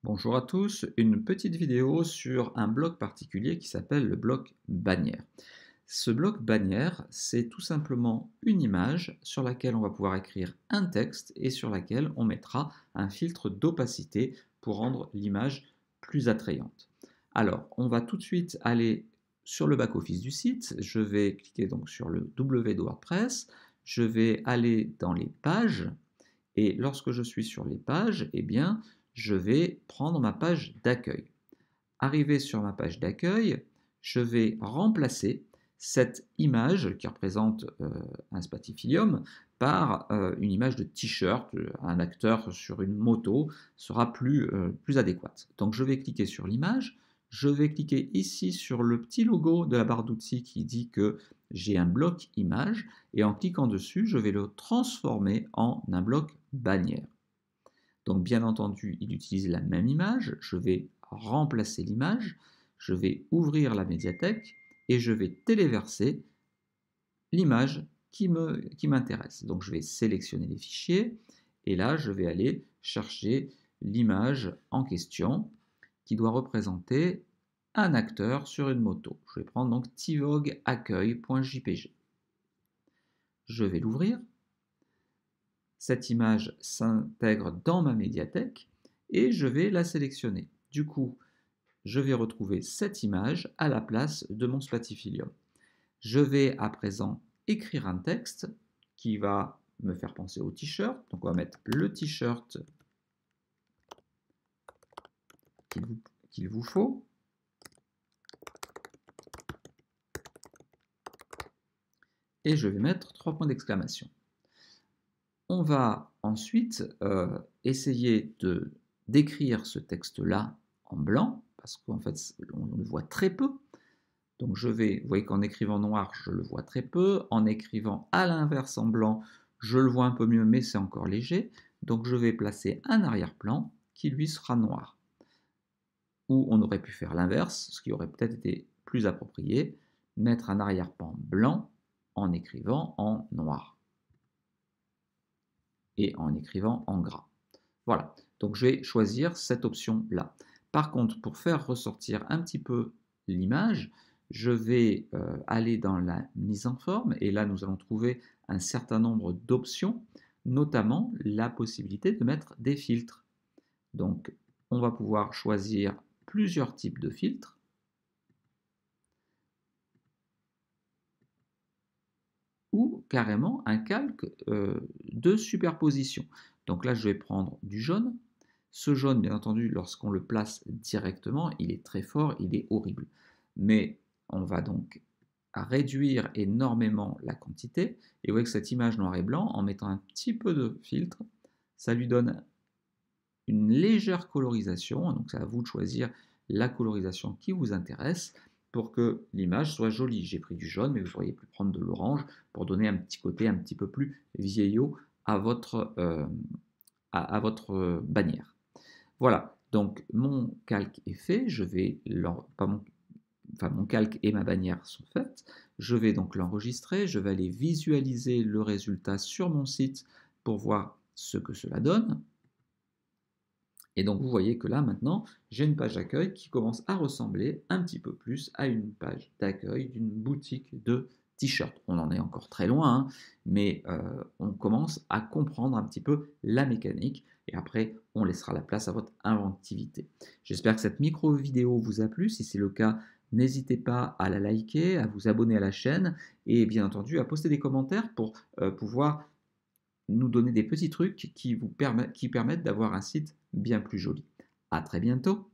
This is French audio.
Bonjour à tous, une petite vidéo sur un bloc particulier qui s'appelle le bloc bannière. Ce bloc bannière, c'est tout simplement une image sur laquelle on va pouvoir écrire un texte et sur laquelle on mettra un filtre d'opacité pour rendre l'image plus attrayante. Alors, on va tout de suite aller sur le back-office du site. Je vais cliquer donc sur le W de WordPress. Je vais aller dans les pages et lorsque je suis sur les pages, eh bien, je vais prendre ma page d'accueil. Arrivé sur ma page d'accueil, je vais remplacer cette image qui représente un spatifilium par une image de t-shirt, un acteur sur une moto sera plus adéquate. Donc je vais cliquer sur l'image, je vais cliquer ici sur le petit logo de la barre d'outils qui dit que j'ai un bloc image et en cliquant dessus, je vais le transformer en un bloc bannière. Donc bien entendu, il utilise la même image, je vais remplacer l'image, je vais ouvrir la médiathèque et je vais téléverser l'image qui m'intéresse. Donc je vais sélectionner les fichiers et là je vais aller chercher l'image en question qui doit représenter un acteur sur une moto. Je vais prendre donc Tivogue accueil.jpg. Je vais l'ouvrir. Cette image s'intègre dans ma médiathèque et je vais la sélectionner. Du coup, je vais retrouver cette image à la place de mon spatifilium. Je vais à présent écrire un texte qui va me faire penser au t-shirt. Donc on va mettre le t-shirt qu'il vous faut. Et je vais mettre 3 points d'exclamation. On va ensuite essayer d'écrire ce texte-là en blanc, parce qu'en fait, on le voit très peu. Donc vous voyez qu'en écrivant noir, je le vois très peu. En écrivant à l'inverse en blanc, je le vois un peu mieux, mais c'est encore léger. Donc je vais placer un arrière-plan qui lui sera noir. Ou on aurait pu faire l'inverse, ce qui aurait peut-être été plus approprié, mettre un arrière-plan blanc en écrivant en noir et en écrivant en gras. Voilà, donc je vais choisir cette option-là. Par contre, pour faire ressortir un petit peu l'image, je vais aller dans la mise en forme et là nous allons trouver un certain nombre d'options, notamment la possibilité de mettre des filtres. Donc on va pouvoir choisir plusieurs types de filtres. Ou carrément un calque de superposition. Donc là, je vais prendre du jaune. Ce jaune, bien entendu, lorsqu'on le place directement, il est très fort, il est horrible. Mais on va donc réduire énormément la quantité. Et vous voyez que cette image noir et blanc, en mettant un petit peu de filtre, ça lui donne une légère colorisation. Donc c'est à vous de choisir la colorisation qui vous intéresse pour que l'image soit jolie. J'ai pris du jaune, mais vous auriez pu prendre de l'orange pour donner un petit côté un petit peu plus vieillot à votre bannière. Voilà, donc mon calque est fait, mon calque et ma bannière sont faites, je vais donc l'enregistrer, je vais aller visualiser le résultat sur mon site pour voir ce que cela donne. Et donc vous voyez que là maintenant, j'ai une page d'accueil qui commence à ressembler un petit peu plus à une page d'accueil d'une boutique de t-shirts. On en est encore très loin, hein, mais on commence à comprendre un petit peu la mécanique et après on laissera la place à votre inventivité. J'espère que cette micro-vidéo vous a plu. Si c'est le cas, n'hésitez pas à la liker, à vous abonner à la chaîne et bien entendu à poster des commentaires pour pouvoir nous donner des petits trucs qui permettent d'avoir un site bien plus joli. À très bientôt!